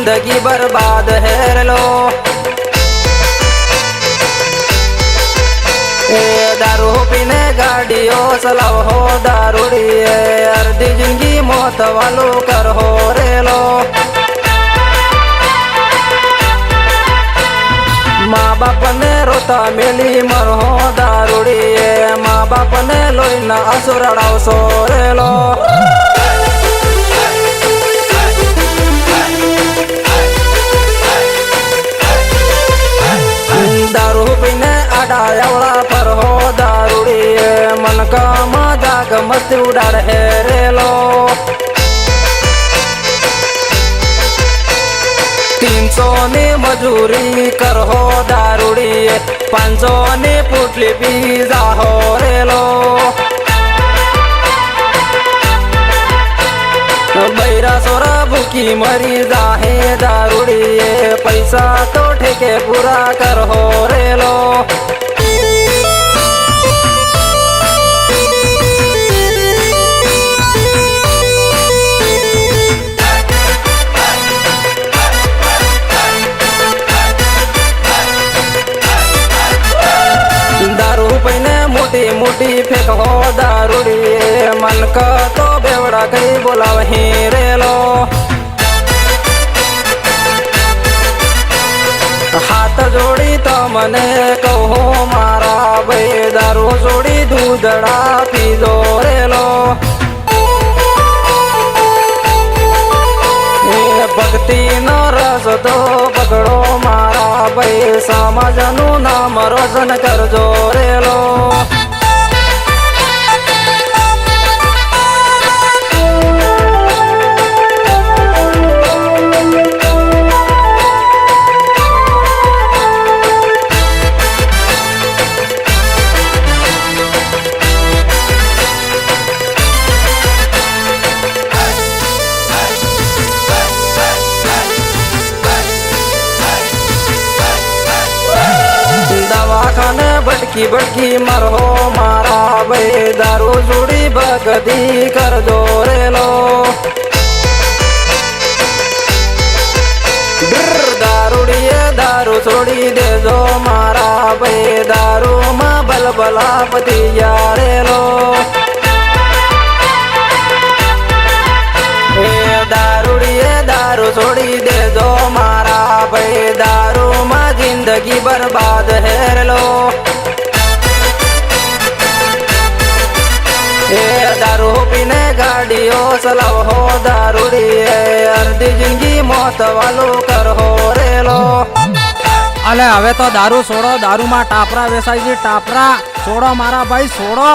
जिंदगी बर्बाद है लो। दारू पीने गाड़ियों चलाओ हो दारूड़ी अर्धी जिंदगी मौत वालो कर हो रे लो। माँ बाप ने रोता मिली मर हो दारूड़ी माँ बाप ने लोई न असुरड़ाओ सो रे लो। दारू पीने अडायावड़ा पर हो दारूड़ी मन का मजाक मत उड़ा रहे रे लो। 300 ने मजूरी कर हो दारूड़ी 500 ने पुटली पिज़्ज़ा हो रे लो। बैरा सोरा भूखी मरी जाहे दारूड़ी पैसा तो ठेके पूरा कर हो रे लो। दारू पीने मोटी मोटी फेंक हो दारूड़ी मन का तो बेवड़ा कई बोला वहीं रे लो। हाथ जोड़ी तो मने कहो मारा बे दारू जोड़ी दूधड़ा पीजो रे लो। भक्ति न रस तो पकड़ो मारा बे समाजनु नाम रोशन कर जो रे लो। दवाखाने बटकी बटकी मर हो मारा बे दारू जोड़ी बगदी कर दो रे लो। दारूड़िए दारू छोड़ी दे जो मारा बे दारू माँ बलबला पतिया रे लो। दारूड़िए दारू छोड़ी दे जो मारा बे दारू माँ जिंदगी बर्बाद है लो। दारू पीने गाड़ियों चलाओ हो दारूड़ी अर्धी जिंदगी मौत वालो कर हो रे लो। अले हवे तो दारू छोड़ो दारू में टापरा वेसाई जी टापरा छोड़ो मारा भाई छोड़ो।